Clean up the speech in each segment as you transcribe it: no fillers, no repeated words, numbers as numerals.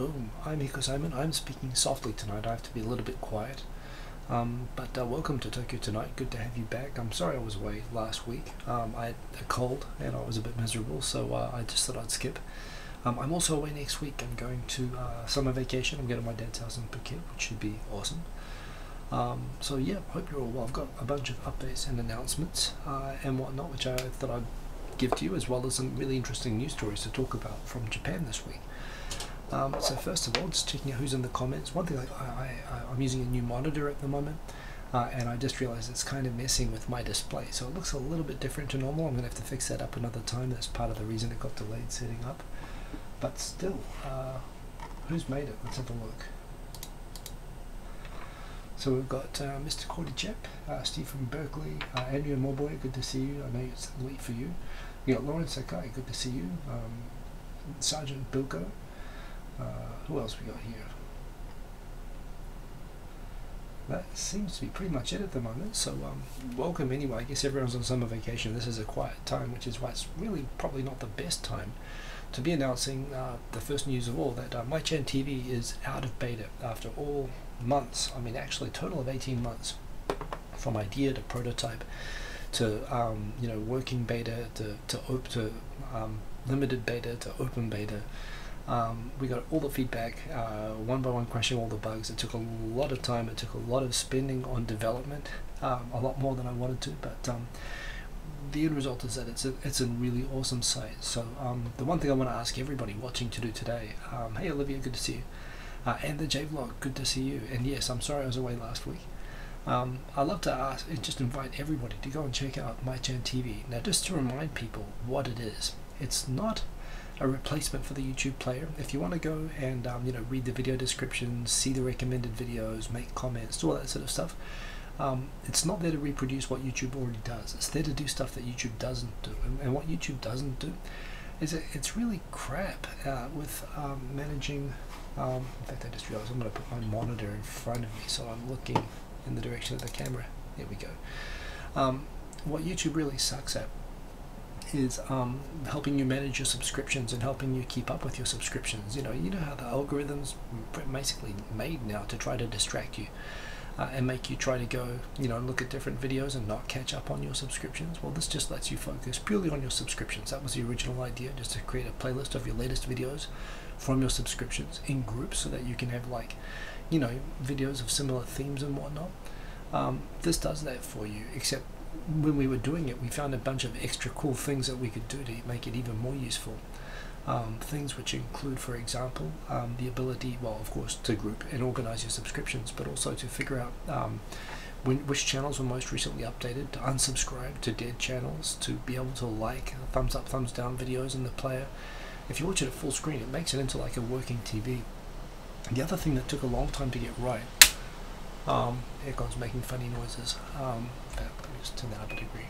Boom. I'm Hiko Simon. I'm speaking softly tonight. I have to be a little bit quiet. But welcome to Tokyo Tonight. Good to have you back. I'm sorry I was away last week. I had a cold and I was a bit miserable, so I just thought I'd skip. I'm also away next week. I'm going to summer vacation. I'm going to my dad's house in Phuket, which should be awesome. So yeah, hope you're all well. I've got a bunch of updates and announcements and whatnot, which I thought I'd give to you, as well as some really interesting news stories to talk about from Japan this week. So first of all, just checking out who's in the comments. One thing, I'm using a new monitor at the moment, and I just realized it's kind of messing with my display, so it looks a little bit different to normal. I'm going to have to fix that up another time. That's part of the reason it got delayed setting up. But still, who's made it? Let's have a look. So we've got Mr. Cordy Chap, Steve from Berkeley, Andrea Morboy, good to see you. I know it's late for you. We got Lauren Sakai, good to see you. Sergeant Bilko. Who else we got here? That seems to be pretty much it at the moment, so welcome anyway. I guess everyone's on summer vacation. This is a quiet time, which is why it's really probably not the best time to be announcing the first news of all, that myChan TV is out of beta after all months. I mean, actually a total of 18 months from idea to prototype to working beta to limited beta to open beta. We got all the feedback, one by one, crashing all the bugs. It took a lot of time, it took a lot of spending on development, a lot more than I wanted to, but the end result is that it's a really awesome site. So the one thing I want to ask everybody watching to do today, hey Olivia, good to see you, and the J-Vlog, good to see you, and yes, I'm sorry I was away last week. I'd love to ask, just invite everybody to go and check out myChan TV. Now, just to remind people what it is, it's not a replacement for the YouTube player. If you want to go and read the video descriptions, see the recommended videos, make comments, do all that sort of stuff, it's not there to reproduce what YouTube already does. It's there to do stuff that YouTube doesn't do. And what YouTube doesn't do is it's really crap with managing. In fact, I just realized I'm going to put my monitor in front of me so I'm looking in the direction of the camera. There we go. What YouTube really sucks at is helping you manage your subscriptions and helping you keep up with your subscriptions. You know how the algorithm's basically made now to try to distract you and make you try to go look at different videos and not catch up on your subscriptions. Well, this just lets you focus purely on your subscriptions. That was the original idea, just to create a playlist of your latest videos from your subscriptions in groups, so that you can have videos of similar themes and whatnot. This does that for you, except when we were doing it, we found a bunch of extra cool things that we could do to make it even more useful. Things which include, for example, the ability, well, of course, to group and organize your subscriptions, but also to figure out which channels were most recently updated, to unsubscribe to dead channels, to be able to like thumbs up, thumbs down videos in the player. If you watch it at full screen, it makes it into like a working TV. The other thing that took a long time to get right, aircon's making funny noises. Let me just turn that up a degree.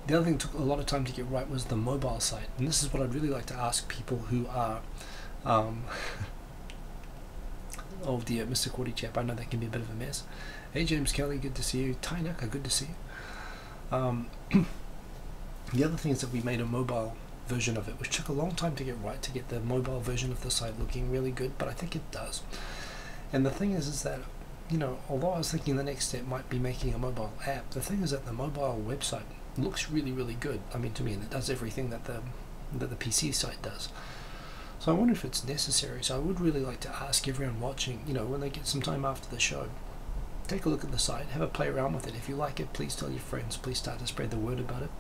The other thing that took a lot of time to get right was the mobile site, and this is what I'd really like to ask people who are oh dear, Mr. Cordy Chap, I know that can be a bit of a mess. Hey James Kelly, good to see you. Tainaka, good to see you. The other thing is that we made a mobile version of it, which took a long time to get right, to get the mobile version of the site looking really good, but I think it does. And the thing is that although I was thinking the next step might be making a mobile app, the thing is that the mobile website looks really, really good. I mean, to me, and it does everything that the PC site does. So I wonder if it's necessary. So I would really like to ask everyone watching, when they get some time after the show, take a look at the site, have a play around with it. If you like it, please tell your friends. Please start to spread the word about it.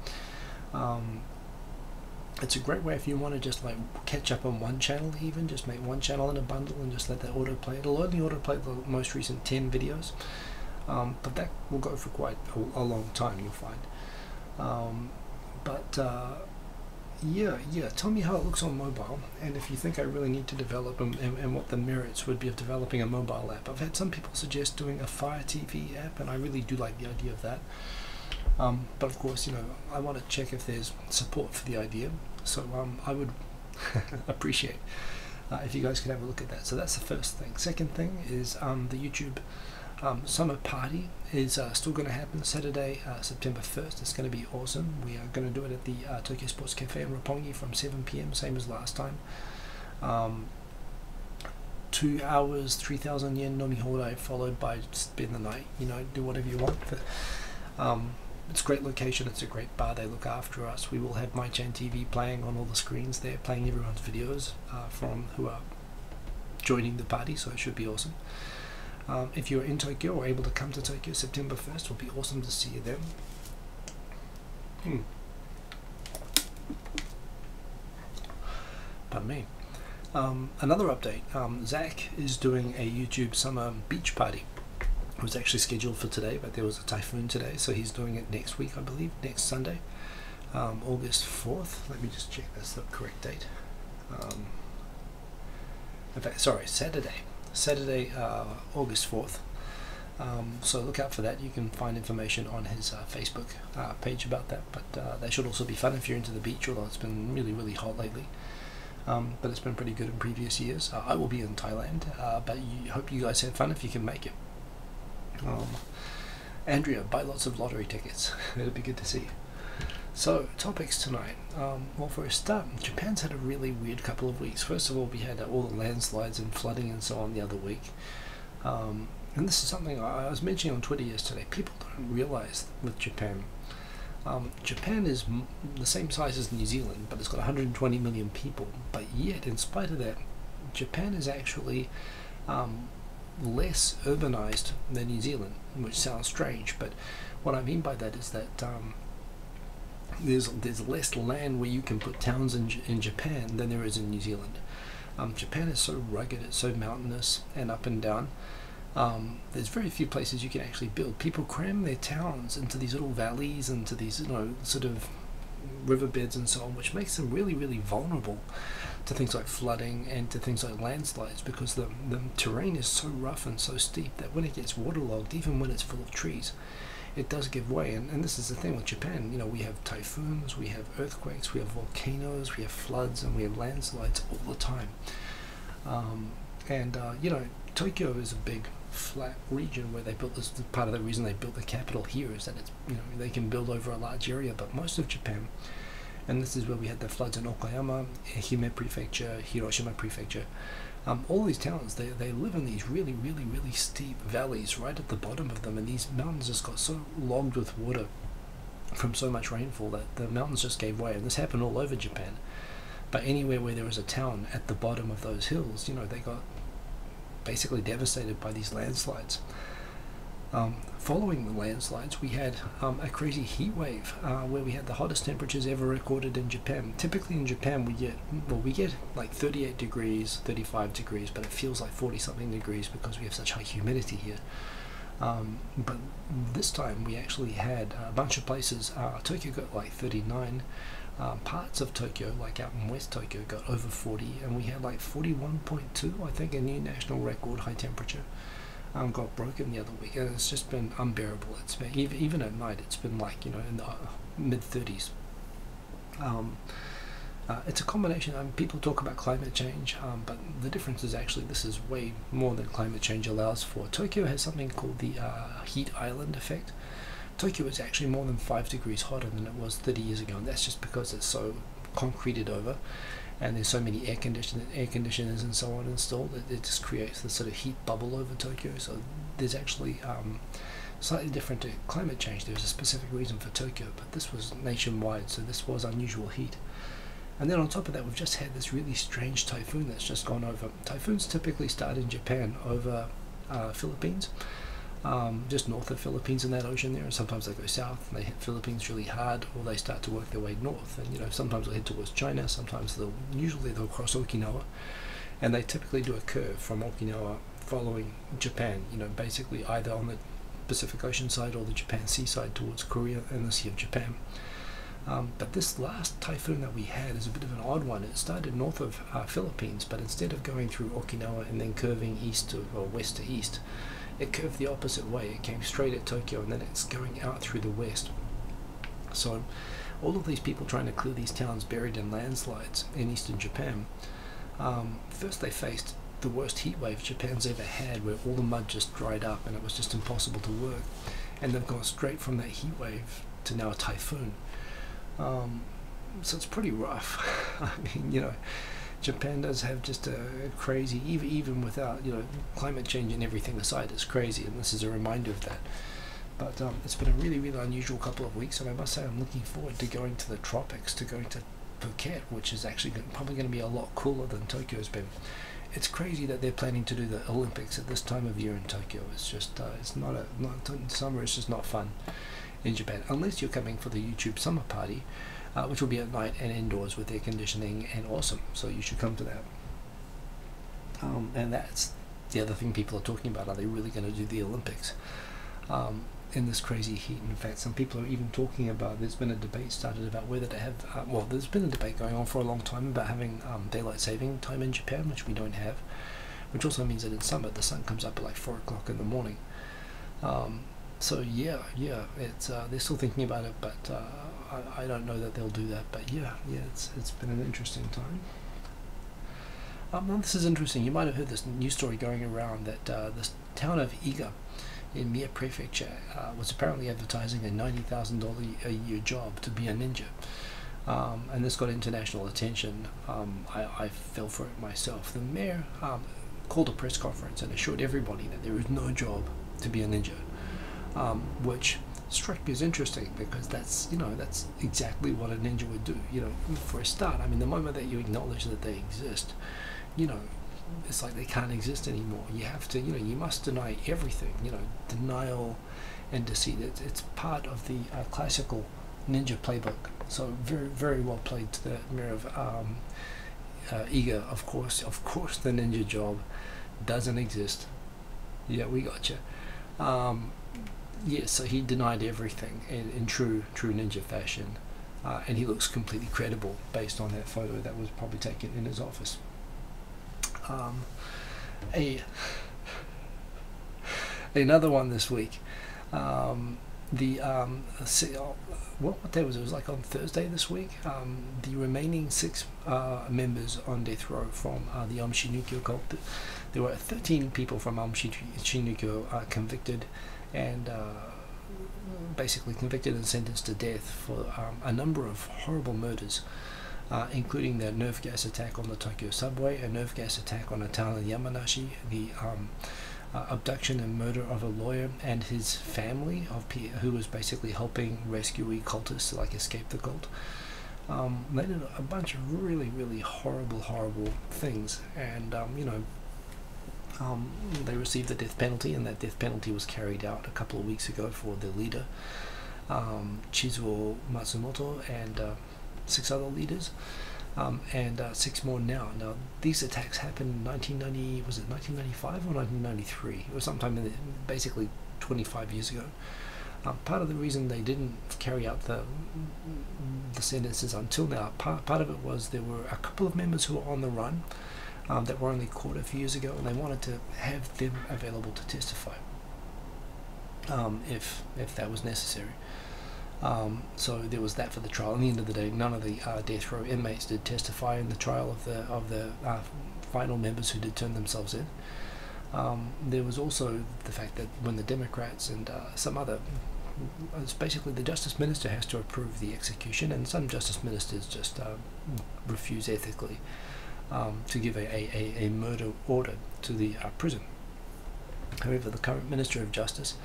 It's a great way if you want to just catch up on one channel, even just make one channel in a bundle and just let that autoplay. It'll only autoplay the most recent 10 videos, but that will go for quite a long time, you'll find. Yeah, tell me how it looks on mobile, and if you think I really need to develop and what the merits would be of developing a mobile app. I've had some people suggest doing a Fire TV app, and I really do like the idea of that. But of course, I want to check if there's support for the idea. So I would appreciate if you guys could have a look at that. So that's the first thing. Second thing is the YouTube summer party is still going to happen Saturday, September 1st. It's going to be awesome. We are going to do it at the Tokyo Sports Cafe in Roppongi from 7 PM, same as last time. 2 hours, 3,000 yen nomihodai, followed by spend the night, do whatever you want. It's a great location, it's a great bar, they look after us. We will have myChan TV playing on all the screens there, playing everyone's videos from who are joining the party, so it should be awesome. If you're in Tokyo or able to come to Tokyo, September 1st, it will be awesome to see you then. Pardon me. Another update, Zach is doing a YouTube summer beach party. It was actually scheduled for today, but there was a typhoon today, so he's doing it next week, I believe, next Sunday, August 4th. Let me just check that's the correct date. In fact, sorry, Saturday, August 4th. So look out for that. You can find information on his Facebook page about that, but that should also be fun if you're into the beach, although it's been really, really hot lately. But it's been pretty good in previous years. I will be in Thailand, but hope you guys had fun if you can make it. Andrea, buy lots of lottery tickets. It'll be good to see you. So, topics tonight. Well, for a start, Japan's had a really weird couple of weeks. First of all, we had all the landslides and flooding and so on the other week. And this is something I was mentioning on Twitter yesterday. People don't realize with Japan. Japan is the same size as New Zealand, but it's got 120 million people. But yet, in spite of that, Japan is actually less urbanized than New Zealand, which sounds strange, but what I mean by that is that there's less land where you can put towns in Japan than there is in New Zealand. Japan is so rugged, it's so mountainous and up and down. There's very few places you can actually build. People cram their towns into these little valleys, into these sort of riverbeds and so on, which makes them really, really vulnerable to things like flooding and to things like landslides, because the terrain is so rough and so steep that when it gets waterlogged, even when it's full of trees, it does give way. And this is the thing with Japan. We have typhoons, we have earthquakes, we have volcanoes, we have floods, and we have landslides all the time. Tokyo is a big flat region where they built this. Part of the reason they built the capital here is that it's they can build over a large area. But most of Japan, and this is where we had the floods in Okayama, Ehime Prefecture, Hiroshima Prefecture. All these towns, they live in these really, really, really steep valleys right at the bottom of them, and these mountains just got so logged with water from so much rainfall that the mountains just gave way. And this happened all over Japan. But anywhere where there was a town at the bottom of those hills, they got basically devastated by these landslides. Following the landslides, we had a crazy heat wave where we had the hottest temperatures ever recorded in Japan. Typically in Japan we get like 38 degrees, 35 degrees, but it feels like 40 something degrees because we have such high humidity here. But this time we actually had a bunch of places. Tokyo got like 39. Parts of Tokyo, like out in West Tokyo, got over 40, and we had like 41.2, I think, a new national record high temperature. Got broken the other week, and it's just been unbearable. It's been, even at night, it's been like in the mid-30s. It's a combination. People talk about climate change, but the difference is actually this is way more than climate change allows for. Tokyo has something called the heat island effect. Tokyo is actually more than 5 degrees hotter than it was 30 years ago, and that's just because it's so concreted over, and there's so many air conditioners and so on installed. It just creates this sort of heat bubble over Tokyo. So there's actually slightly different to climate change. There's a specific reason for Tokyo, but this was nationwide, so this was unusual heat. And then on top of that, we've just had this really strange typhoon that's just gone over. Typhoons typically start in Japan over Philippines, just north of Philippines in that ocean there, and sometimes they go south and they hit Philippines really hard, or they start to work their way north, and sometimes they'll head towards China, sometimes usually they'll cross Okinawa, and they typically do a curve from Okinawa following Japan, basically either on the Pacific Ocean side or the Japan Sea side towards Korea and the Sea of Japan. But this last typhoon that we had is a bit of an odd one. It started north of Philippines, but instead of going through Okinawa and then curving west to east, it curved the opposite way. It came straight at Tokyo, and then it's going out through the west. So all of these people trying to clear these towns buried in landslides in eastern Japan, first they faced the worst heat wave Japan's ever had, where all the mud just dried up and it was just impossible to work. And they've gone straight from that heat wave to now a typhoon. So it's pretty rough. I mean, Japan does have just a crazy, even without, you know, climate change and everything aside, it's crazy, and this is a reminder of that. But it's been a really, really unusual couple of weeks, and I must say I'm looking forward to going to the tropics, to going to Phuket, which is actually probably going to be a lot cooler than Tokyo's been. It's crazy that they're planning to do the Olympics at this time of year in Tokyo. It's just, it's not in summer, it's just not fun in Japan, unless you're coming for the YouTube summer party, which will be at night and indoors with air conditioning and awesome, so you should come to that. And that's the other thing people are talking about. Are they really going to do the Olympics in this crazy heat? In fact, some people are even talking about, there's been a debate started about whether to have, well, there's been a debate going on for a long time about having daylight saving time in Japan, which we don't have, which also means that in summer the sun comes up at like 4 o'clock in the morning. So yeah, it's they're still thinking about it, but I don't know that they'll do that. But yeah, it's been an interesting time. Now this is interesting. You might have heard this news story going around that this town of Iga in Mie Prefecture was apparently advertising a $90,000 a year job to be a ninja, and this got international attention. I fell for it myself. The mayor called a press conference and assured everybody that there is no job to be a ninja. Which struck me as interesting, because that's, you know, that's exactly what a ninja would do. You know, for a start, I mean, the moment that you acknowledge that they exist, you know, it's like they can't exist anymore. You have to, you know, you must deny everything. You know, denial and deceit. It's part of the classical ninja playbook. So very, very well played to the mayor of Iga. Of course, the ninja job doesn't exist. Yeah, we got you. Yes, so he denied everything in true ninja fashion, and he looks completely credible based on that photo that was probably taken in his office. Another one this week. What day was it? It was like on Thursday this week. The remaining 6 members on death row from the Aum Shinrikyo cult. There were 13 people from Aum Shinrikyo convicted and basically convicted and sentenced to death for a number of horrible murders, including the nerve gas attack on the Tokyo subway, a nerve gas attack on a town in Yamanashi, the abduction and murder of a lawyer and his family who was basically helping rescuee cultists to like escape the cult. They did a bunch of really, really horrible things, and you know, they received the death penalty, and that death penalty was carried out a couple of weeks ago for the leader, Chizuo Matsumoto, and 6 other leaders, and 6 more now. Now, these attacks happened in 1990, was it 1995 or 1993? It was sometime in the, basically 25 years ago. Part of the reason they didn't carry out the sentences until now, part of it was there were a couple of members who were on the run, that were only caught a few years ago, and they wanted to have them available to testify if that was necessary. So there was that for the trial. At the end of the day, none of the death row inmates did testify in the trial of the final members who did turn themselves in. There was also the fact that when the Democrats and some other, it's basically the Justice Minister has to approve the execution, and some Justice Ministers just refuse ethically to give a murder order to the prison. However, the current Minister of Justice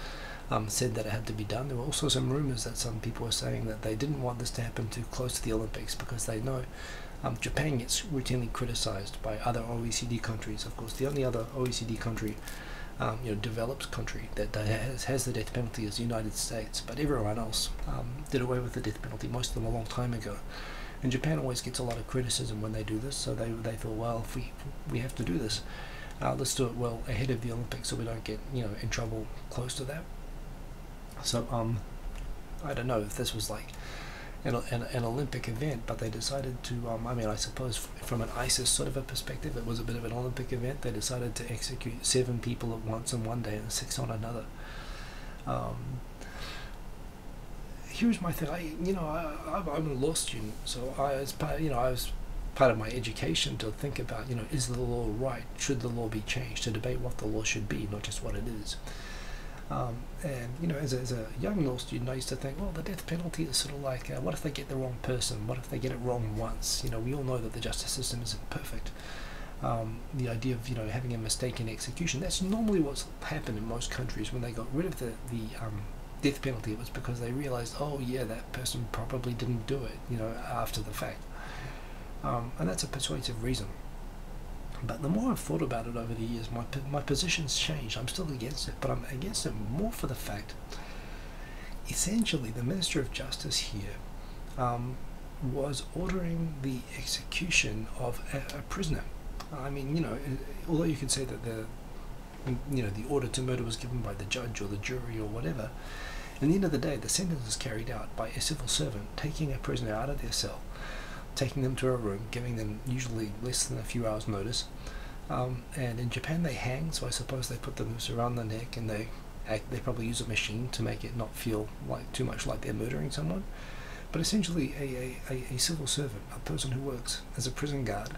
said that it had to be done. There were also some rumours that some people were saying that they didn't want this to happen too close to the Olympics, because they know Japan gets routinely criticised by other OECD countries. Of course, the only other OECD country, developed country that has the death penalty is the United States, but everyone else did away with the death penalty, most of them a long time ago. And Japan always gets a lot of criticism when they do this, so they thought, well, if we have to do this, let's do it well ahead of the Olympics, so we don't get in trouble close to that. So I don't know if this was like an Olympic event, but they decided to, I mean, I suppose from an ISIS sort of a perspective, it was a bit of an Olympic event. They decided to execute 7 people at once on one day and 6 on another. Here's my thing. I'm a law student, so I was part of my education to think about, is the law right? Should the law be changed? To debate what the law should be, not just what it is. And you know, as a young law student, I used to think, well, the death penalty is sort of like, what if they get the wrong person? What if they get it wrong once? You know, we all know that the justice system isn't perfect. The idea of, you know, having a mistaken execution, that's normally what's happened in most countries when they got rid of the death penalty. It was because they realized, oh yeah, that person probably didn't do it, you know, after the fact. And that's a persuasive reason. But the more I've thought about it over the years, my position's changed. I'm still against it, but I'm against it more for the fact, essentially, the Minister of Justice here was ordering the execution of a prisoner. I mean, you know, although you can say that the order to murder was given by the judge or the jury or whatever, at the end of the day, the sentence is carried out by a civil servant taking a prisoner out of their cell, taking them to a room, giving them usually less than a few hours notice, and in Japan they hang, so I suppose they put the noose around the neck, and they probably use a machine to make it not feel like too much like they're murdering someone. But essentially a civil servant, a person who works as a prison guard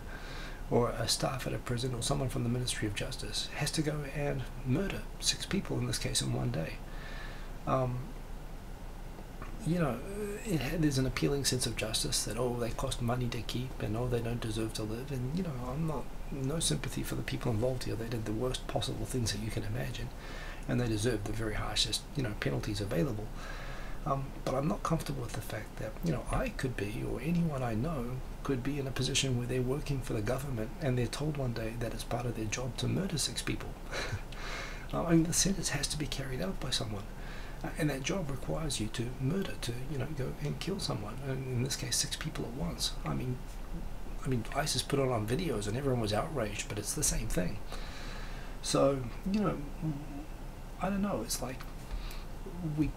or a staff at a prison or someone from the Ministry of Justice, has to go and murder 6 people in this case in one day. You know, there's an appealing sense of justice that, oh, they cost money to keep, and oh, they don't deserve to live, and you know, no sympathy for the people involved here. They did the worst possible things that you can imagine, and they deserve the very harshest, you know, penalties available. But I'm not comfortable with the fact that, you know, I could be, or anyone I know could be in a position where they're working for the government and they're told one day that it's part of their job to murder 6 people. I mean, the sentence has to be carried out by someone. And that job requires you to murder, to, you know, go and kill someone, and in this case 6 people at once. I mean ISIS put it on videos and everyone was outraged, but it's the same thing. So, you know, I don't know, it's like we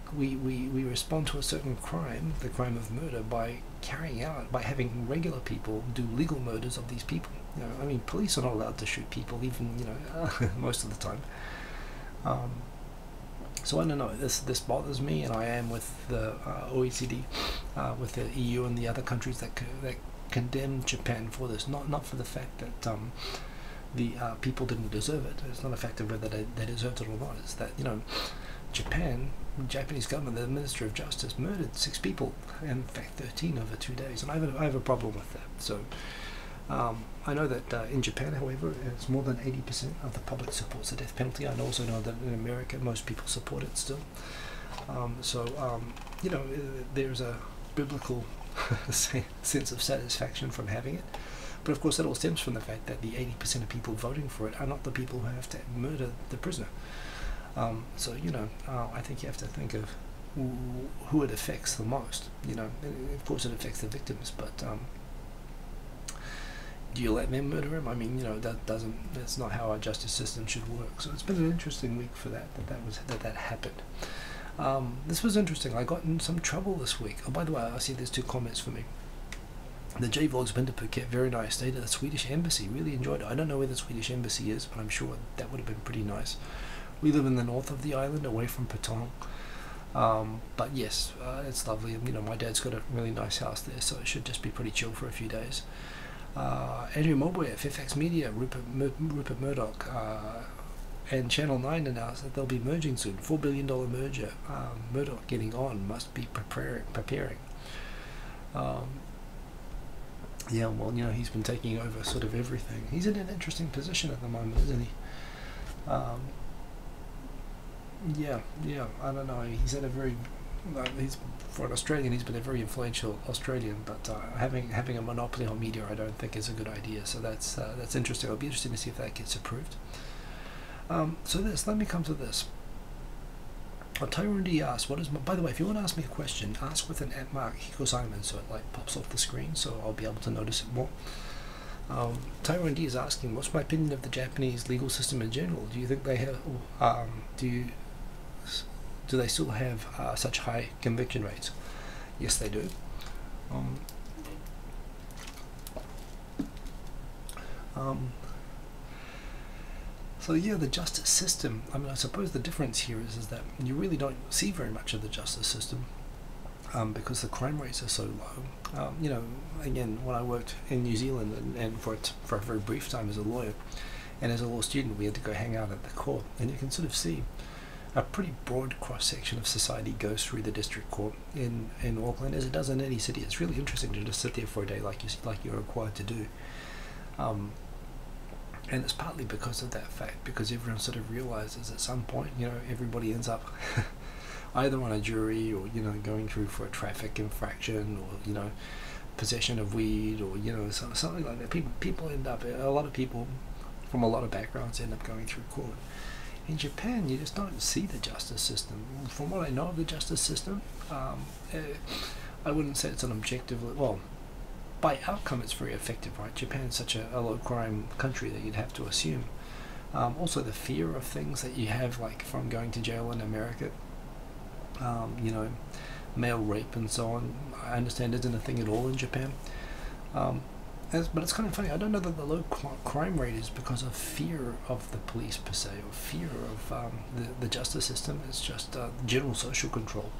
respond to a certain crime, the crime of murder, by having regular people do legal murders of these people. You know, I mean, police are not allowed to shoot people, even, you know, most of the time. So I don't know, this bothers me, and I am with the OECD, with the EU and the other countries that condemn Japan for this, not for the fact that the people didn't deserve it. It's not a fact of whether they deserved it or not. It's that, you know, Japanese government, the Minister of Justice, murdered 6 people, and in fact 13 over 2 days, and I have a problem with that. So I know that in Japan, however, it's more than 80% of the public supports the death penalty. I also know that in America, most people support it still. You know, there's a biblical sense of satisfaction from having it. But of course, that all stems from the fact that the 80% of people voting for it are not the people who have to murder the prisoner. So, you know, I think you have to think of who it affects the most. You know, of course it affects the victims, but do you let them murder him? I mean, you know, that's not how our justice system should work. So it's been an interesting week for that happened. This was interesting. I got in some trouble this week. Oh, by the way, I see there's 2 comments for me. The J-Vlog's been to Phuket, very nice. Stayed at the Swedish Embassy, really enjoyed it. I don't know where the Swedish Embassy is, but I'm sure that would have been pretty nice. We live in the north of the island, away from Patong. But yes, it's lovely. You know, my dad's got a really nice house there, so it should just be pretty chill for a few days. Andrew Mowbray at Fairfax Media, Rupert Murdoch, and Channel 9 announced that they'll be merging soon. $4 billion merger. Murdoch getting on, must be preparing. Yeah, well, you know, he's been taking over sort of everything. He's in an interesting position at the moment, isn't he? Yeah, I don't know. He's at a very, for an Australian, he's been a very influential Australian, but having a monopoly on media, I don't think is a good idea. So that's interesting. It'll be interesting to see if that gets approved. So let me come to this. Tyrone D asks, what is by the way, if you want to ask me a question, ask with an @ Hiko Simon, so it like pops off the screen, so I'll be able to notice it more. Tyrone D is asking, what's my opinion of the Japanese legal system in general? Do you think they have, do they still have such high conviction rates? Yes, they do. So yeah, the justice system, I mean, I suppose the difference here is that you really don't see very much of the justice system because the crime rates are so low. You know, again, when I worked in New Zealand and for a very brief time as a lawyer and as a law student, we had to go hang out at the court, and you can sort of see a pretty broad cross-section of society goes through the district court in Auckland, as it does in any city. It's really interesting to just sit there for a day like you're required to do. And it's partly because of that fact, because everyone sort of realizes at some point, everybody ends up either on a jury or, going through for a traffic infraction or, possession of weed or, something like that. People end up, a lot of people from a lot of backgrounds end up going through court. In Japan, you just don't see the justice system. From what I know of the justice system, I wouldn't say it's an objective, well, by outcome it's very effective, right? Japan's such a low crime country that you'd have to assume. Also the fear of things that you have, like from going to jail in America, male rape and so on, I understand isn't a thing at all in Japan. But it's kind of funny, I don't know that the low crime rate is because of fear of the police per se, or fear of the justice system. It's just general social control.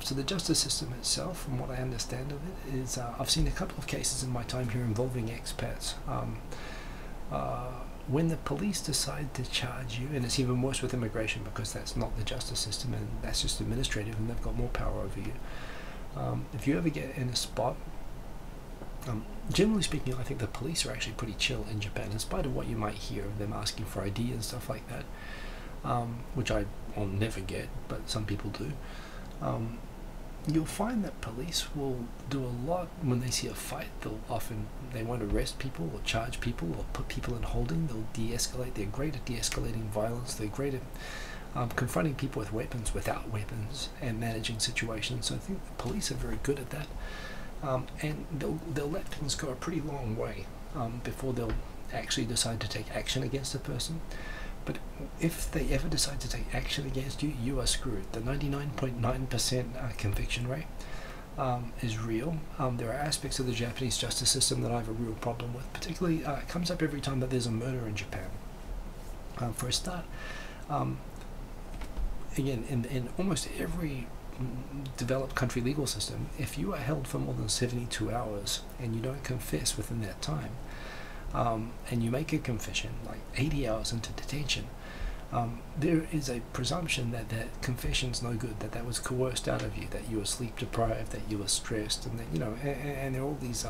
So the justice system itself, from what I understand of it, is I've seen a couple of cases in my time here involving expats. When the police decide to charge you, and it's even worse with immigration because that's not the justice system and that's just administrative and they've got more power over you. If you ever get in a spot, generally speaking, I think the police are actually pretty chill in Japan, in spite of what you might hear of them asking for ID and stuff like that, which I'll never get, but some people do. You'll find that police will do a lot when they see a fight. They won't arrest people or charge people or put people in holding. They'll de-escalate. They're great at de-escalating violence. They're great at confronting people with weapons, without weapons, and managing situations. So I think the police are very good at that. And they'll let things go a pretty long way before they'll actually decide to take action against a person. But if they ever decide to take action against you, you are screwed. The 99.9% conviction rate is real. There are aspects of the Japanese justice system that I have a real problem with. Particularly, it comes up every time that there's a murder in Japan. For a start, again, in almost every developed country legal system, if you are held for more than 72 hours and you don't confess within that time, and you make a confession like 80 hours into detention, there is a presumption that that confession's no good, that was coerced out of you, that you were sleep deprived, that you were stressed, and that, and there are all these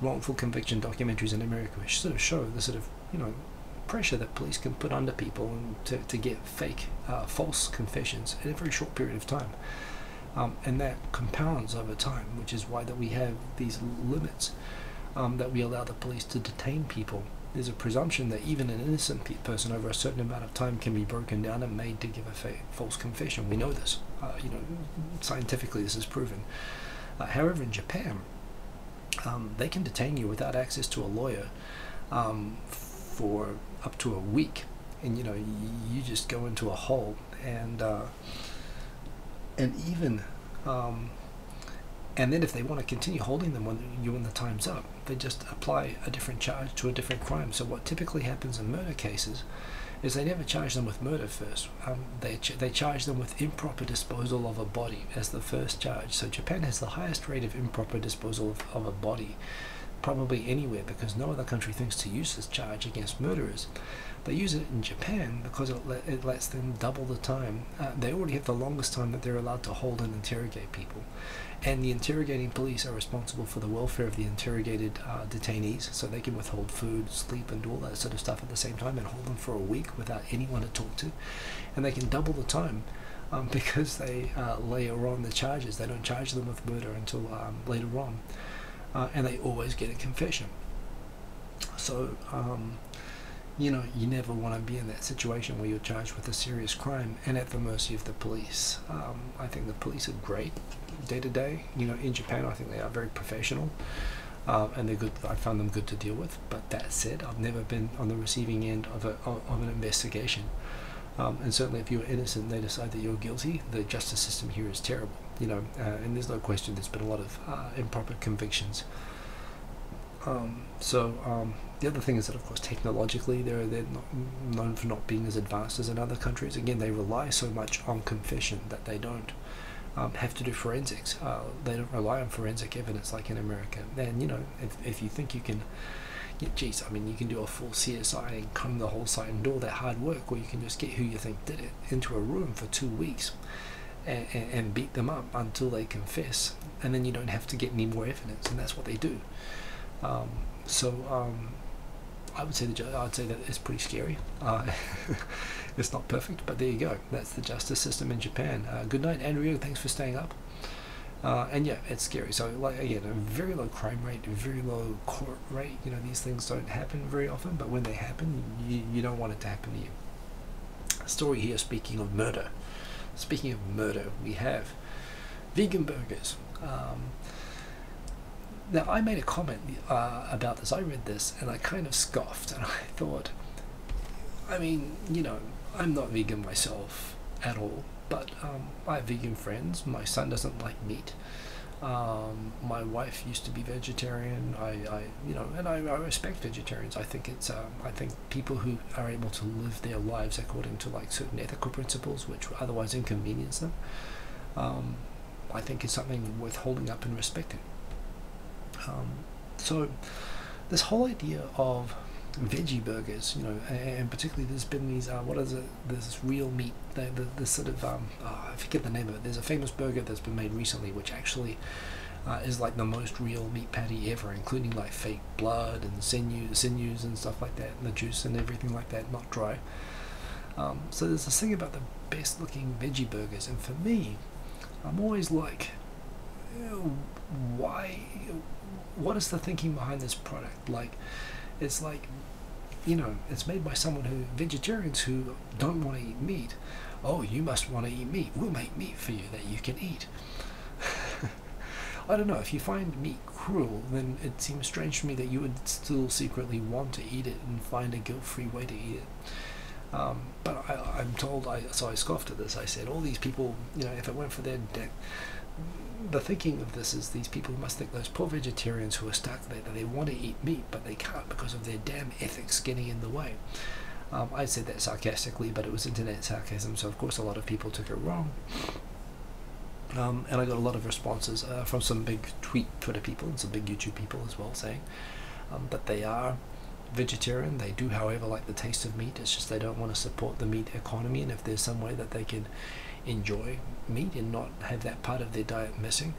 wrongful conviction documentaries in America which sort of show the sort of, pressure that police can put under people and to get fake, false confessions in a very short period of time. And that compounds over time, which is why that we have these limits that we allow the police to detain people. There's a presumption that even an innocent person over a certain amount of time can be broken down and made to give a false confession. We know this. Scientifically this is proven. However, in Japan, they can detain you without access to a lawyer for up to a week, and you just go into a hole, and even and then if they want to continue holding them when the time's up, they just apply a different charge to a different crime. So what typically happens in murder cases is they never charge them with murder first. They charge them with improper disposal of a body as the first charge. So Japan has the highest rate of improper disposal of a body probably anywhere, because no other country thinks to use this charge against murderers. They use it in Japan because it lets them double the time. They already have the longest time that they're allowed to hold and interrogate people. And the interrogating police are responsible for the welfare of the interrogated detainees, so they can withhold food, sleep, and do all that sort of stuff at the same time and hold them for a week without anyone to talk to. And they can double the time because they layer on the charges. They don't charge them with murder until later on. And they always get a confession. So, you never want to be in that situation where you're charged with a serious crime and at the mercy of the police. I think the police are great day to day. In Japan, I think they are very professional, and they're good. I found them good to deal with. But that said, I've never been on the receiving end of an investigation. And certainly, if you're innocent and they decide that you're guilty, the justice system here is terrible. And there's no question there's been a lot of improper convictions. The other thing is that, of course, technologically they're not known for not being as advanced as in other countries. Again, they rely so much on confession that they don't have to do forensics. They don't rely on forensic evidence like in America. And if you think you can geez, I mean, you can do a full CSI and comb the whole site and do all that hard work, or you can just get who you think did it into a room for 2 weeks and beat them up until they confess, and then you don't have to get any more evidence, and that's what they do. I would say that it's pretty scary. It's not perfect, but there you go. That's the justice system in Japan. Good night, Andrea. Thanks for staying up. And yeah, it's scary. So, like, again, a very low crime rate, a very low court rate. You know, these things don't happen very often, but when they happen, you don't want it to happen to you. Story here, speaking of murder. Speaking of murder, we have vegan burgers. Now, I made a comment about this. I read this and I kind of scoffed, and I thought, I mean, you know, I'm not vegan myself at all, but I have vegan friends. My son doesn't like meat. My wife used to be vegetarian. I respect vegetarians. I think I think people who are able to live their lives according to like certain ethical principles, which otherwise inconvenience them, I think is something worth holding up and respecting. So this whole idea of veggie burgers, you know, and particularly there's been these this real meat, this sort of I forget the name of it. There's a famous burger that's been made recently which actually is like the most real meat patty ever, including like fake blood and sinews and stuff like that, and the juice and everything like that, not dry. So there's this thing about the best looking veggie burgers, and for me, I'm always like, why? What is the thinking behind this product? Like, it's like, you know, it's made by someone vegetarians who don't want to eat meat. Oh, you must want to eat meat. We'll make meat for you that you can eat. I don't know, if you find meat cruel, then it seems strange to me that you would still secretly want to eat it and find a guilt-free way to eat it. But I'm told, so I scoffed at this. I said, all these people, you know, if it weren't for their debt, the thinking of this is these people must think those poor vegetarians who are stuck there, that they want to eat meat but they can't because of their damn ethics getting in the way. I said that sarcastically, but it was internet sarcasm, so of course a lot of people took it wrong. And I got a lot of responses from some big Twitter people and some big YouTube people as well, saying that they are vegetarian. They do, however, like the taste of meat. It's just they don't want to support the meat economy, and if there's some way that they can enjoy meat and not have that part of their diet missing,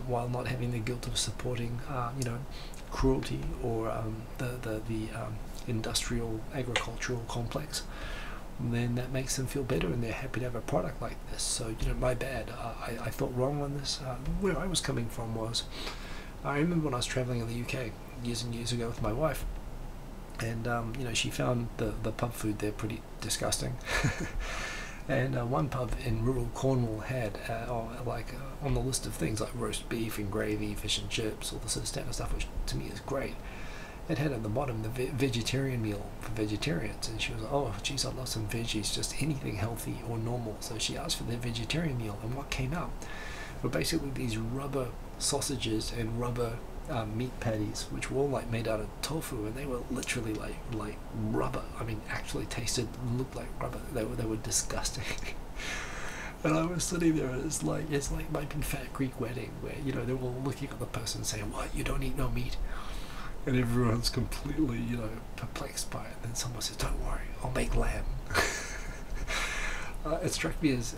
while not having the guilt of supporting you know, cruelty or the industrial agricultural complex, then that makes them feel better and they're happy to have a product like this. So, you know, my bad. I thought wrong on this. Where I was coming from was, I remember when I was traveling in the UK years and years ago with my wife, and you know, she found the pub food there pretty disgusting. And one pub in rural Cornwall had on the list of things like roast beef and gravy, fish and chips, all the sort of standard stuff, which to me is great. It had at the bottom the vegetarian meal for vegetarians, and she was like, oh geez, I'd love some veggies, just anything healthy or normal. So she asked for the vegetarian meal, and what came out were basically these rubber sausages and rubber meat patties, which were all like made out of tofu, and they were literally like rubber. I mean, actually looked like rubber. They were disgusting. And I was sitting there, and it's like my big fat Greek wedding, where, you know, they're all looking at the person saying, "What? You don't eat no meat?" And everyone's completely, you know, perplexed by it. And then someone says, "Don't worry, I'll make lamb." It struck me as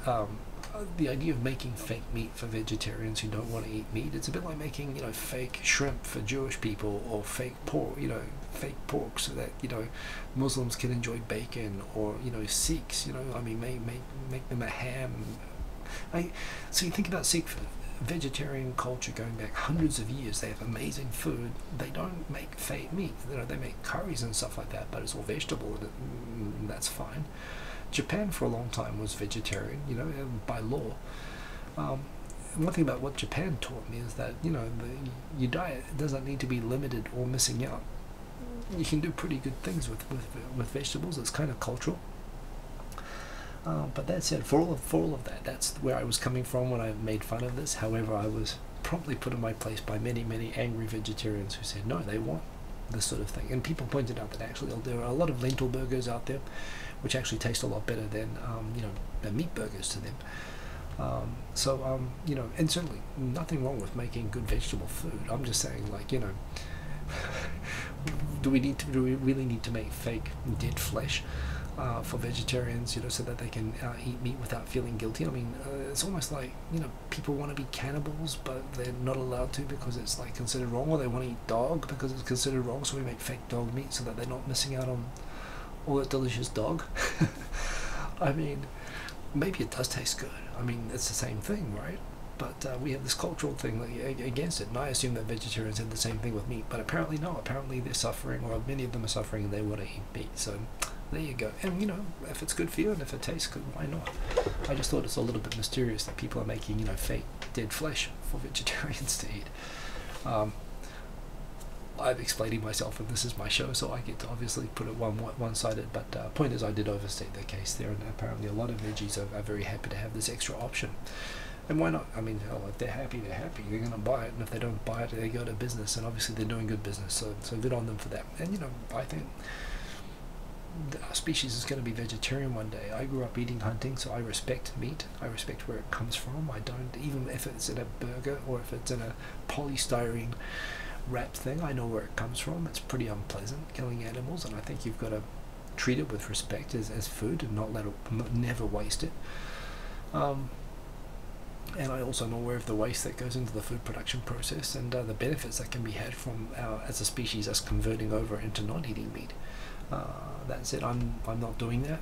the idea of making fake meat for vegetarians who don't want to eat meat. It's a bit like making, you know, fake shrimp for Jewish people, or fake pork, you know, fake pork so that, you know, Muslims can enjoy bacon, or, you know, Sikhs, you know, I mean, make them a ham. So you think about Sikh vegetarian culture going back hundreds of years. They have amazing food. They don't make fake meat. You know, they make curries and stuff like that, but it's all vegetable, and that's fine. Japan for a long time was vegetarian, you know, by law. One thing about what Japan taught me is that, you know, your diet doesn't need to be limited or missing out. You can do pretty good things with vegetables. It's kind of cultural. But that said, for all of that, that's where I was coming from when I made fun of this. However, I was promptly put in my place by many angry vegetarians who said no, they want this sort of thing. And people pointed out that actually there are a lot of lentil burgers out there which actually taste a lot better than you know, the meat burgers to them. You know, and certainly nothing wrong with making good vegetable food. I'm just saying, like, you know, do we really need to make fake dead flesh for vegetarians, you know, so that they can eat meat without feeling guilty? I mean, it's almost like, you know, people want to be cannibals, but they're not allowed to because it's like considered wrong, or they want to eat dog because it's considered wrong, so we make fake dog meat so that they're not missing out on all that delicious dog. I mean, maybe it does taste good. I mean, it's the same thing, right? But we have this cultural thing against it, and I assume that vegetarians have the same thing with meat, but apparently no. Apparently they're suffering, or many of them are suffering, and they want to eat meat. So there you go. And you know, if it's good for you and if it tastes good, why not? I just thought it's a little bit mysterious that people are making, you know, fake dead flesh for vegetarians to eat. I'm explaining myself, and this is my show, so I get to obviously put it one-sided, but point is, I did overstate the case there, and apparently a lot of veggies are very happy to have this extra option. And why not? I mean, hell, if they're happy, they're happy. They're going to buy it, and if they don't buy it, they go to business, and obviously they're doing good business, so good on them for that. And, you know, I think our species is going to be vegetarian one day. I grew up eating hunting, so I respect meat. I respect where it comes from. I don't, even if it's in a burger or if it's in a polystyrene wrap thing, I know where it comes from. It's pretty unpleasant, killing animals, and I think you've got to treat it with respect as food and not let it, never waste it. And I also am aware of the waste that goes into the food production process, and the benefits that can be had from as a species, us converting over into not-eating meat. That said, I'm not doing that,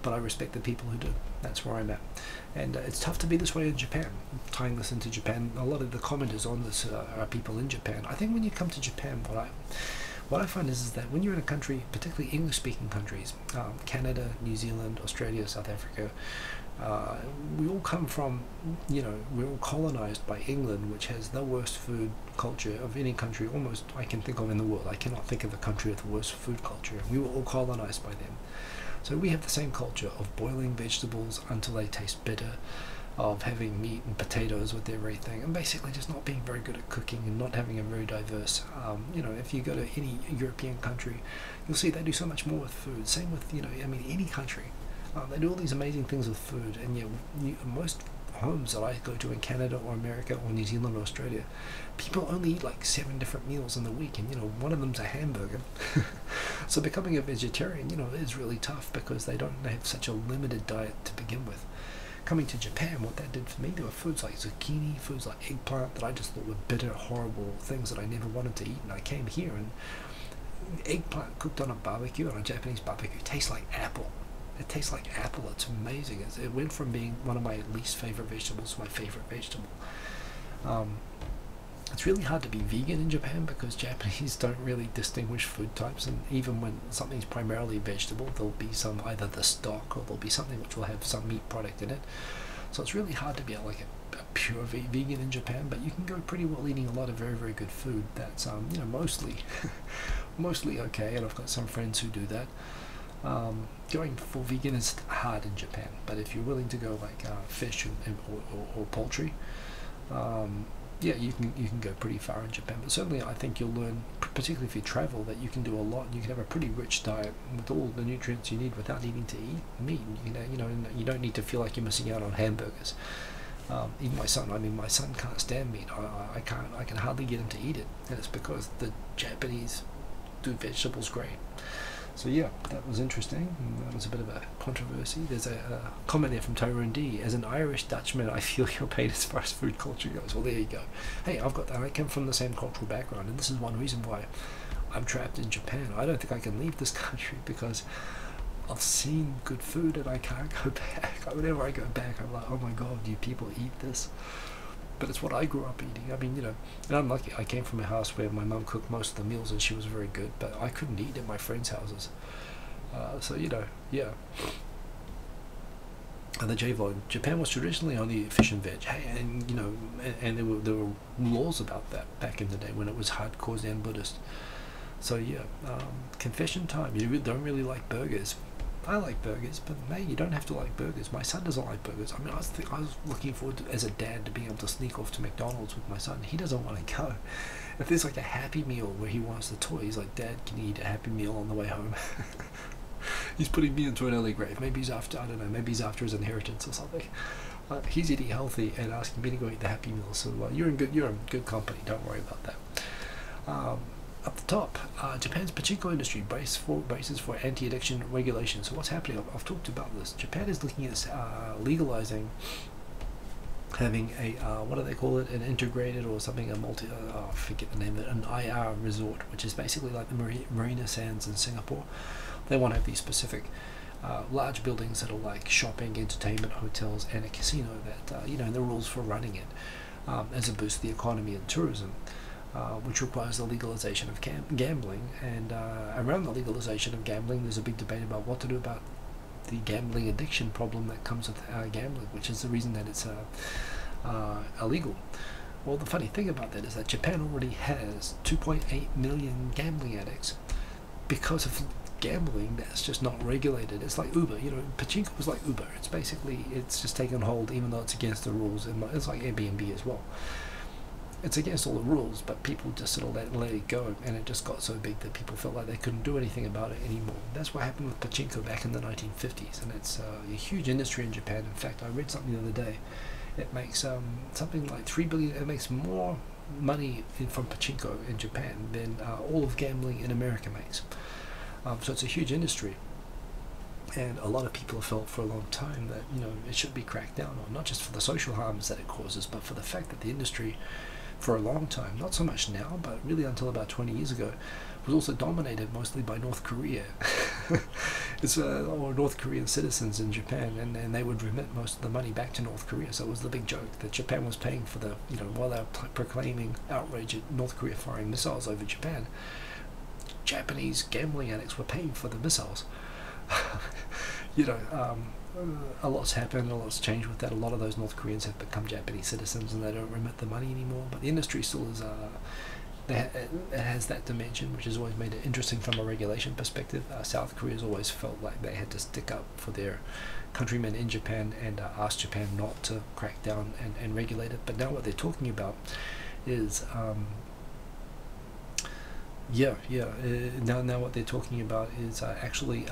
but I respect the people who do. That's where I'm at. And it's tough to be this way in Japan. Tying this into Japan, a lot of the commenters on this are people in Japan. I think when you come to Japan, what I find is that when you're in a country, particularly English-speaking countries, Canada, New Zealand, Australia, South Africa, we all come from, you know, we're all colonized by England, which has the worst food culture of any country almost I can think of in the world. I cannot think of a country with the worst food culture. We were all colonized by them. So we have the same culture of boiling vegetables until they taste bitter, of having meat and potatoes with everything, and basically just not being very good at cooking and not having a very diverse, you know, if you go to any European country, you'll see they do so much more with food. Same with, you know, I mean, any country. They do all these amazing things with food, and yet most homes that I go to in Canada or America or New Zealand or Australia, people only eat like 7 different meals in the week, and you know, one of them's a hamburger. So becoming a vegetarian, you know, is really tough because they have such a limited diet to begin with. Coming to Japan, what that did for me, there were foods like zucchini, foods like eggplant that I just thought were bitter, horrible things that I never wanted to eat, and I came here and eggplant cooked on a barbecue, on a Japanese barbecue, tastes like apple. It tastes like apple. It's amazing. It went from being one of my least favorite vegetables to my favorite vegetable. It's really hard to be vegan in Japan because Japanese don't really distinguish food types, and even when something's primarily vegetable, there'll be some, either the stock or there'll be something which will have some meat product in it. So it's really hard to be like a pure vegan in Japan, but you can go pretty well eating a lot of very, very good food that's you know, mostly okay, and I've got some friends who do that. Going for vegan is hard in Japan, but if you're willing to go like fish or poultry, yeah, you can go pretty far in Japan. But certainly I think you'll learn, particularly if you travel, that you can do a lot, and you can have a pretty rich diet with all the nutrients you need without needing to eat meat. You know, you don't need to feel like you're missing out on hamburgers. Even my son can't stand meat. I can hardly get him to eat it, and it's because the Japanese do vegetables great. So yeah, that was interesting. That was a bit of a controversy. There's a comment there from Tyrone D. As an Irish Dutchman, I feel your pain as far as food culture goes. Well, there you go. Hey, I come from the same cultural background, and this is one reason why I'm trapped in Japan. I don't think I can leave this country because I've seen good food and I can't go back. Whenever I go back, I'm like, oh my god, do you people eat this? But it's what I grew up eating. I mean, you know, and I'm lucky. I came from a house where my mum cooked most of the meals and she was very good, but I couldn't eat at my friends' houses. So, you know, yeah. And the J-Vlog, Japan was traditionally only fish and veg. Hey, and, you know, and there were laws about that back in the day when it was hardcore Zen Buddhist. So, yeah, confession time. You don't really like burgers. I like burgers, but man, you don't have to like burgers. My son doesn't like burgers. I mean, I was looking forward to, as a dad, to being able to sneak off to McDonald's with my son. He doesn't want to go. If there's like a Happy Meal where he wants the toy, he's like, Dad, can you eat a Happy Meal on the way home? He's putting me into an early grave. Maybe he's after, I don't know, maybe he's after his inheritance or something. He's eating healthy and asking me to go eat the Happy Meal. So you're in good company. Don't worry about that. Up the top, Japan's pachinko industry braces for anti-addiction regulation. So what's happening? I've talked about this. Japan is looking at legalizing, having a what do they call it? An integrated or something, a multi. I forget the name of it. An IR resort, which is basically like the Marina Sands in Singapore. They want to have these specific large buildings that are like shopping, entertainment, hotels, and a casino that and the rules for running it as a boost to the economy and tourism. Which requires the legalization of gambling, and around the legalization of gambling there's a big debate about what to do about the gambling addiction problem that comes with gambling, which is the reason that it's illegal. Well, the funny thing about that is that Japan already has 2.8 million gambling addicts because of gambling that's just not regulated. It's like Uber, pachinko is like Uber. It's just taken hold even though it's against the rules, and it's like Airbnb as well. It's against all the rules, but people just sort of let it go, and it just got so big that people felt like they couldn't do anything about it anymore. That's what happened with pachinko back in the 1950s, and it's a huge industry in Japan. In fact, I read something the other day. It makes something like 3 billion. It makes more money from pachinko in Japan than all of gambling in America makes. So it's a huge industry, and a lot of people have felt for a long time that it should be cracked down on, not just for the social harms that it causes, but for the fact that the industry, for a long time, not so much now, but really until about 20 years ago, was also dominated mostly by North Korea. It's or North Korean citizens in Japan, and they would remit most of the money back to North Korea. So it was the big joke that Japan was paying for the, while they were proclaiming outrage at North Korea firing missiles over Japan, Japanese gambling addicts were paying for the missiles. A lot's happened, a lot's changed with that. A lot of those North Koreans have become Japanese citizens and they don't remit the money anymore, but the industry still is it has that dimension, which has always made it interesting from a regulation perspective. South Korea's always felt like they had to stick up for their countrymen in Japan and ask Japan not to crack down and regulate it. But now what they're talking about is now what they're talking about is actually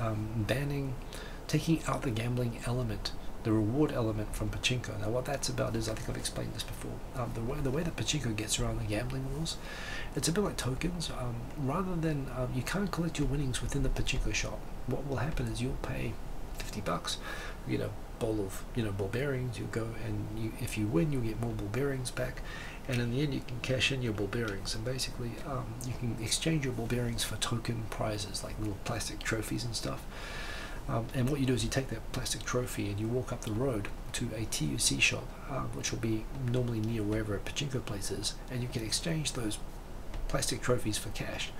taking out the gambling element, the reward element from pachinko. Now what that's about is, I think I've explained this before, the way that pachinko gets around the gambling rules, it's a bit like tokens. Rather than, you can't collect your winnings within the pachinko shop. What will happen is you'll pay $50, you get a bowl of ball bearings, you go and if you win, you'll get more ball bearings back, and in the end you can cash in your ball bearings, and basically you can exchange your ball bearings for token prizes like little plastic trophies and stuff. And what you do is you take that plastic trophy and you walk up the road to a TUC shop, which will be normally near wherever a pachinko place is, and you can exchange those plastic trophies for cash.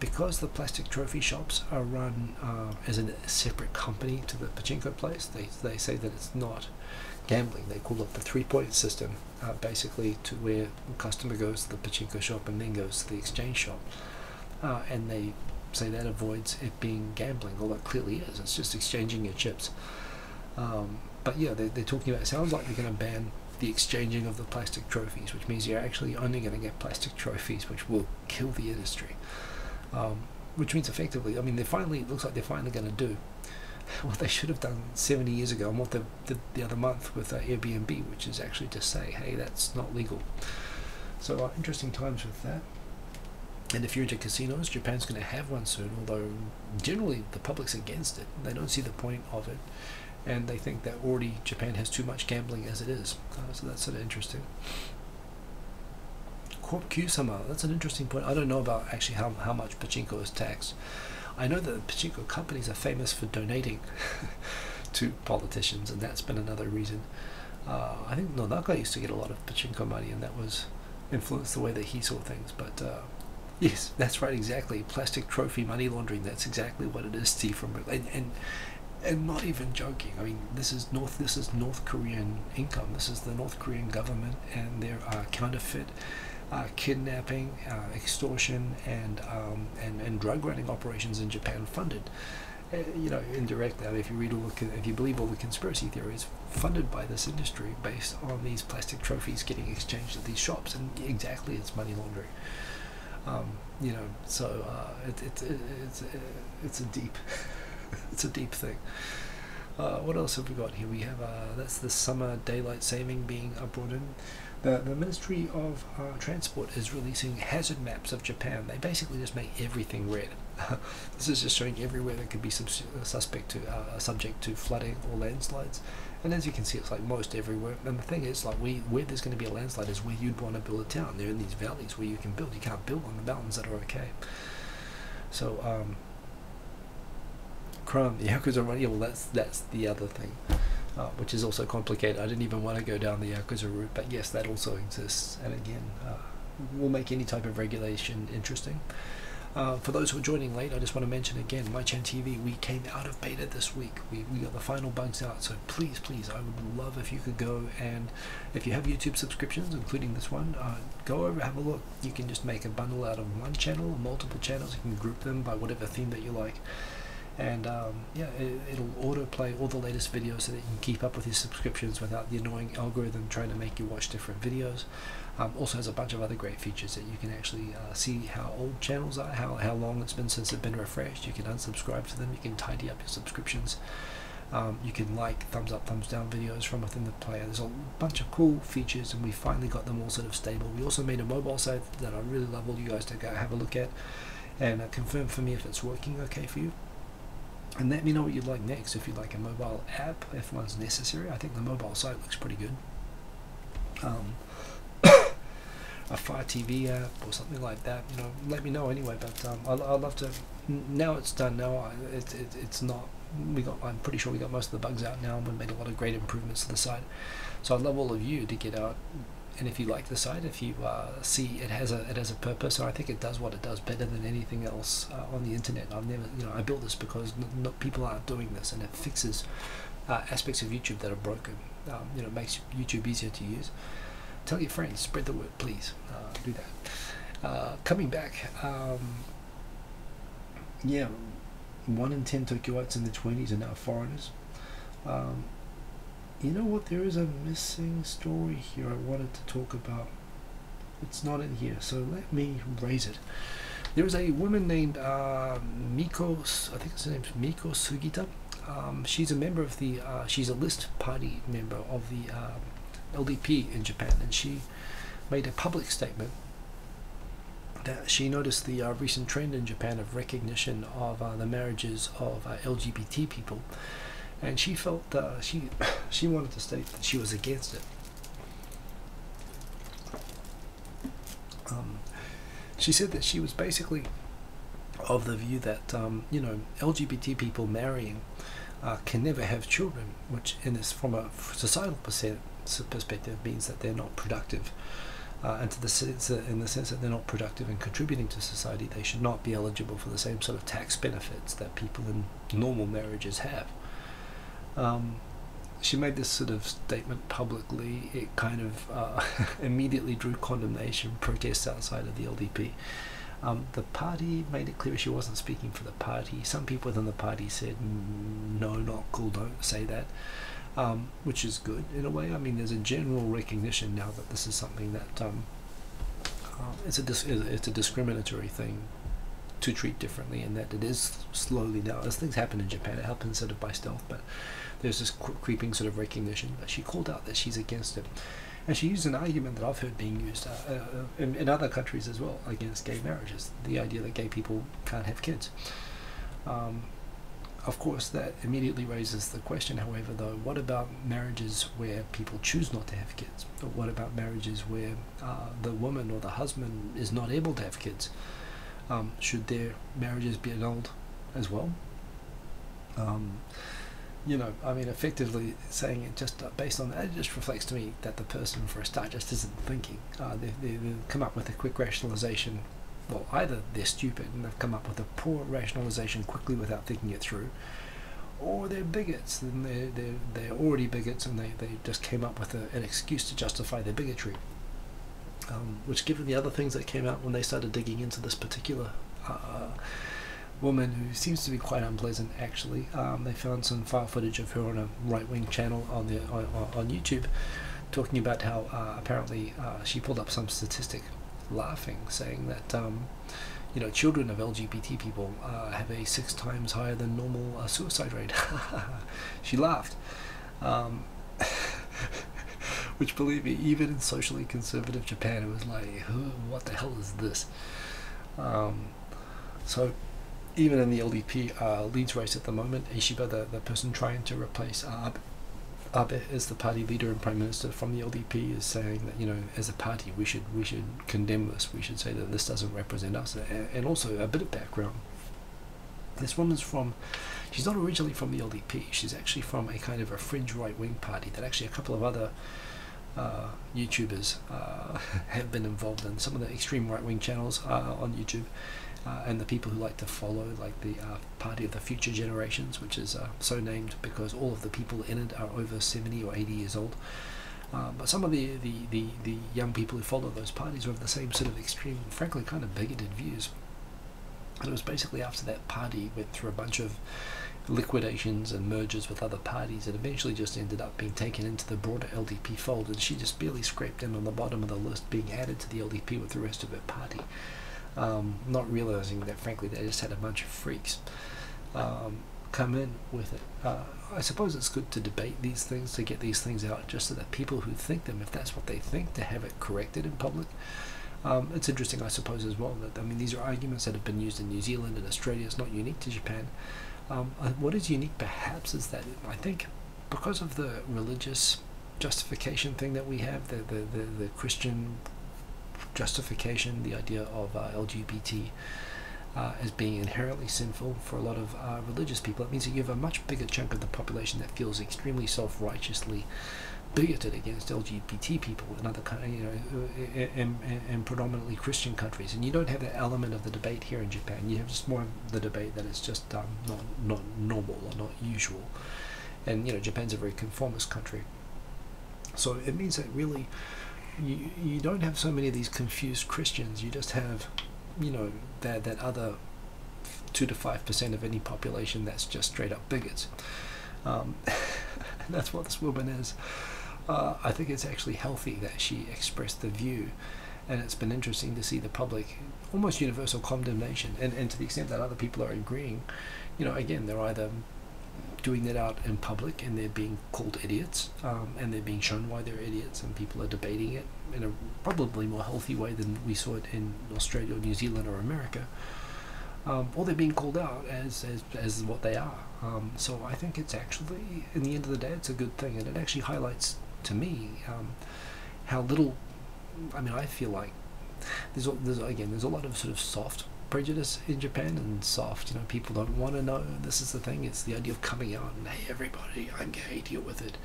Because the plastic trophy shops are run as a separate company to the pachinko place, they say that it's not gambling. They call it the 3-point system, basically, to where the customer goes to the pachinko shop and then goes to the exchange shop, and they say that avoids it being gambling, although it clearly is. It's just exchanging your chips. But yeah, they're talking about, it sounds like they're going to ban the exchanging of the plastic trophies, which means you're actually only going to get plastic trophies, which will kill the industry. Which means effectively, it looks like they're finally going to do what they should have done 70 years ago, and what they did the other month with Airbnb, which is actually to say, hey, that's not legal. So interesting times with that. And if you're into casinos, Japan's going to have one soon, although generally the public's against it. They don't see the point of it, and they think that already Japan has too much gambling as it is. So that's sort of interesting. Corp Q-sama, that's an interesting point. I don't know about actually how much pachinko is taxed. I know that the pachinko companies are famous for donating to politicians, and that's been another reason. I think Nonaka used to get a lot of pachinko money, and that was influenced the way that he saw things. But yes, that's right, exactly. Plastic trophy money laundering. That's exactly what it is, Steve. And not even joking. I mean, this is North Korean income. This is the North Korean government and their counterfeit, kidnapping, extortion, and drug running operations in Japan funded. Indirectly. I mean, if you believe all the conspiracy theories, funded by this industry based on these plastic trophies getting exchanged at these shops, and exactly, it's money laundering. It's a deep it's a deep thing. What else have we got here? We have that's the summer daylight saving being brought in. The Ministry of Transport is releasing hazard maps of Japan. They basically just make everything red. This is just showing everywhere that could be subject to flooding or landslides. And as you can see, it's like most everywhere. And the thing is, like where there's going to be a landslide is where you'd want to build a town. They're in these valleys where you can build. You can't build on the mountains that are okay. So crime, the Yakuza running. Well, that's the other thing. Which is also complicated. I didn't even want to go down the Yakuza route, but yes, that also exists. And again, will make any type of regulation interesting. For those who are joining late, I just want to mention again, myChan TV, we came out of beta this week. We got the final bugs out, so please, I would love if you could go, and if you have YouTube subscriptions, including this one, go over, have a look. You can just make a bundle out of one channel or multiple channels. You can group them by whatever theme that you like. And yeah, it'll autoplay all the latest videos so that you can keep up with your subscriptions without the annoying algorithm trying to make you watch different videos. Also has a bunch of other great features that you can actually see how old channels are, how long it's been since they've been refreshed. You can unsubscribe to them, you can tidy up your subscriptions. You can like thumbs up, thumbs down videos from within the player. There's a bunch of cool features, and we finally got them all sort of stable. We also made a mobile site that I really love all you guys to go have a look at and confirm for me if it's working okay for you. And let me know what you'd like next. If you'd like a mobile app, if one's necessary. I think the mobile site looks pretty good. A Fire TV app or something like that. You know, let me know anyway. But I'd love to. Now it's done. Now it's not. I'm pretty sure we got most of the bugs out now, and we made a lot of great improvements to the site. So I'd love all of you to get out. And if you like the site, if you see it has a purpose, and I think it does what it does better than anything else on the internet. I built this because people aren't doing this, and it fixes aspects of YouTube that are broken. It makes YouTube easier to use. Tell your friends, spread the word, please. Do that. Coming back, yeah, 1 in 10 Tokyoites in their 20s are now foreigners. You know what, there is a missing story here I wanted to talk about. It's not in here, so let me raise it. There is a woman named Miko, I think her name's Miko Sugita. She's a member of the, she's a list party member of the LDP in Japan, and she made a public statement that she noticed the recent trend in Japan of recognition of the marriages of LGBT people. And she felt she wanted to state that she was against it. She said that she was basically of the view that LGBT people marrying can never have children, which from a societal perspective means that they're not productive. And in the sense that they're not productive and contributing to society, they should not be eligible for the same sort of tax benefits that people in normal marriages have. She made this sort of statement publicly. It kind of immediately drew condemnation, protests outside of the LDP. The party made it clear she wasn't speaking for the party. Some people within the party said, no, not cool, don't say that, which is good in a way. I mean, there's a general recognition now that this is something that it's a discriminatory thing to treat differently, and that it is slowly now, as things happen in Japan, it happens sort of by stealth, but there's this creeping sort of recognition. But she called out that she's against it, and she used an argument that I've heard being used in other countries as well against gay marriages, the idea that gay people can't have kids. Of course, that immediately raises the question, however, though, what about marriages where people choose not to have kids? Or what about marriages where the woman or the husband is not able to have kids? Should their marriages be annulled as well? I mean, effectively saying it just based on that, it just reflects to me that the person, for a start, just isn't thinking. They've come up with a quick rationalization. Well, either they're stupid and they've come up with a poor rationalization quickly without thinking it through, or they're bigots and they're already bigots, and they just came up with an excuse to justify their bigotry. Which, given the other things that came out when they started digging into this particular woman, who seems to be quite unpleasant, actually, they found some file footage of her on a right-wing channel on YouTube, talking about how apparently she pulled up some statistic, laughing, saying that children of LGBT people have a 6 times higher than normal suicide rate. She laughed. which, believe me, even in socially conservative Japan, it was like, what the hell is this? So even in the LDP Leeds race at the moment, Ishiba, the person trying to replace Abe as the party leader and prime minister from the LDP, is saying that, you know, as a party we should condemn this. We should say that this doesn't represent us. And also a bit of background. This woman's she's not originally from the LDP. She's actually from a kind of a fringe right-wing party that actually a couple of other YouTubers have been involved in. Some of the extreme right-wing channels on YouTube, and the people who like to follow, like the Party of the Future Generations, which is so named because all of the people in it are over 70 or 80 years old. But some of the young people who follow those parties are of the same sort of extreme, frankly kind of bigoted views. And it was basically after that party went through a bunch of liquidations and mergers with other parties, and eventually just ended up being taken into the broader LDP fold, and she just barely scraped in on the bottom of the list, being added to the LDP with the rest of her party, not realizing that frankly they just had a bunch of freaks come in with it. I suppose it's good to debate these things, to get these things out, just so that people who think them, if that's what they think, to have it corrected in public. It's interesting, I suppose, as well, that, I mean, these are arguments that have been used in New Zealand and Australia. It's not unique to Japan. What is unique, perhaps, is that I think because of the religious justification thing that we have, the Christian justification, the idea of LGBT as being inherently sinful for a lot of religious people, it means that you have a much bigger chunk of the population that feels extremely self-righteously bigoted against LGBT people in other and predominantly Christian countries, and you don't have that element of the debate here in Japan. You have just more of the debate that is just not normal or not usual, and you know, Japan's a very conformist country, so it means that really you don't have so many of these confused Christians. You just have, you know, that other 2 to 5% of any population that's just straight up bigots, and that's what this woman is. I think it's actually healthy that she expressed the view, and it's been interesting to see the public almost universal condemnation, and to the extent that other people are agreeing, you know, again, they're either doing that out in public and they're being called idiots, and they're being shown why they're idiots, and people are debating it in a probably more healthy way than we saw it in Australia or New Zealand or America, or they're being called out as what they are. So I think it's actually, in the end of the day, it's a good thing, and it actually highlights to me how little, I mean, I feel like there's a lot of sort of soft prejudice in Japan, and soft, you know, people don't want to know. This is the thing, it's the idea of coming out and, hey everybody, I'm gay, deal with it.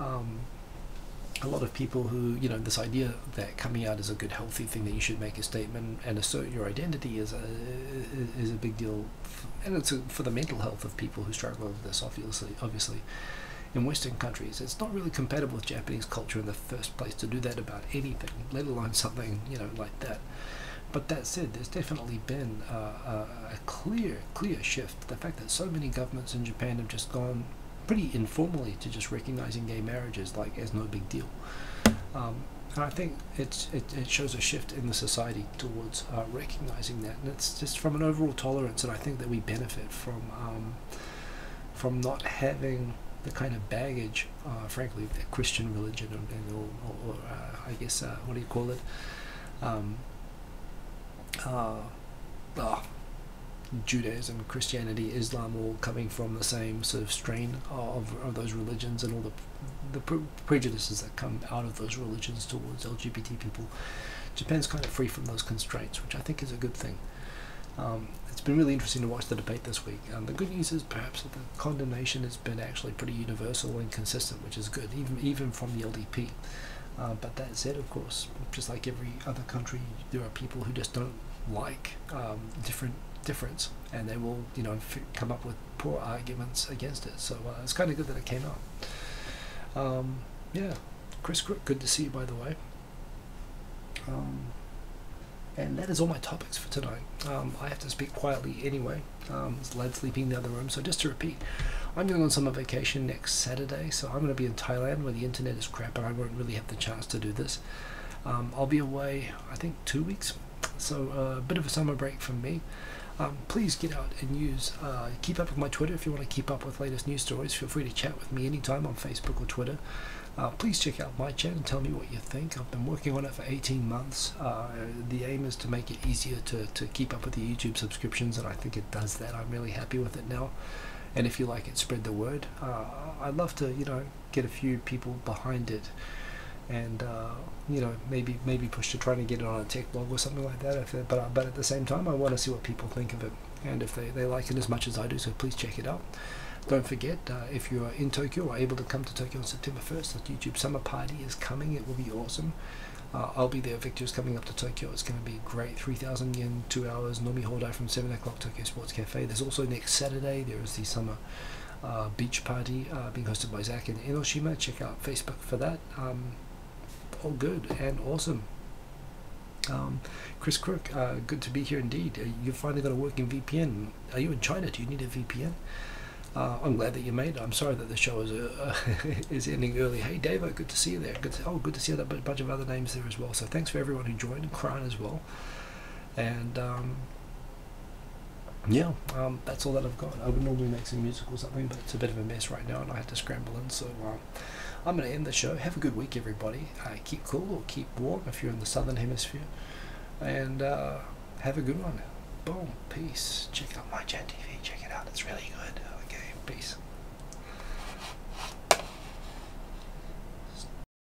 A lot of people who, you know, this idea that coming out is a good healthy thing, that you should make a statement and assert your identity is a big deal, and it's for the mental health of people who struggle with this. Obviously in Western countries it's not really compatible with Japanese culture in the first place to do that about anything, let alone something, you know, like that. But that said, there's definitely been a clear shift. The fact that so many governments in Japan have just gone pretty informally to just recognizing gay marriages like as no big deal, and I think it shows a shift in the society towards recognizing that, and it's just from an overall tolerance, and I think that we benefit from not having the kind of baggage, frankly, that Christian religion or I guess what do you call it, Judaism, Christianity, Islam, all coming from the same sort of strain of those religions, and all the prejudices that come out of those religions towards LGBT people. Japan's kind of free from those constraints, which I think is a good thing. It's been really interesting to watch the debate this week. The good news is perhaps that the condemnation has been actually pretty universal and consistent, which is good, even from the LDP. But that said, of course, just like every other country, there are people who just don't like difference, and they will, you know, come up with poor arguments against it. So it's kind of good that it came out. Yeah, Chris Crook, good to see you, by the way. And that is all my topics for tonight. I have to speak quietly anyway. There's lad sleeping in the other room. So just to repeat, I'm going on summer vacation next Saturday, so I'm going to be in Thailand where the internet is crap and I won't really have the chance to do this. I'll be away, I think, 2 weeks, so a bit of a summer break from me. Please get out and keep up with my Twitter if you want to keep up with latest news stories. Feel free to chat with me anytime on Facebook or Twitter. Please check out myChan and tell me what you think. I've been working on it for 18 months. The aim is to make it easier to keep up with the YouTube subscriptions, and I think it does that. I'm really happy with it now. And if you like it, spread the word. I'd love to, get a few people behind it, and maybe push to try to get it on a tech blog or something like that. But at the same time, I want to see what people think of it, and if they like it as much as I do. So please check it out. Don't forget, if you're in Tokyo or able to come to Tokyo on September 1st, the YouTube Summer Party is coming. It will be awesome. I'll be there. Victor's coming up to Tokyo. It's going to be great. 3,000 yen, 2 hours, Nomi Hodai from 7 o'clock, Tokyo Sports Cafe. There's also next Saturday, there is the Summer Beach Party being hosted by Zach in Enoshima. Check out Facebook for that. All good and awesome. Chris Crook, good to be here indeed. You've finally got a working VPN. Are you in China? Do you need a VPN? I'm glad that you made it. I'm sorry that the show is ending early. Hey Davo, good to see you there. Good to see a bunch of other names there as well. So thanks for everyone who joined, Kran as well. And that's all that I've got. I would normally make some music or something, but it's a bit of a mess right now, and I had to scramble in. So I'm going to end the show. Have a good week, everybody. Keep cool or keep warm if you're in the southern hemisphere, and have a good one. Boom. Peace. Check out myChan TV. Check it out. It's really good. Okay. Peace.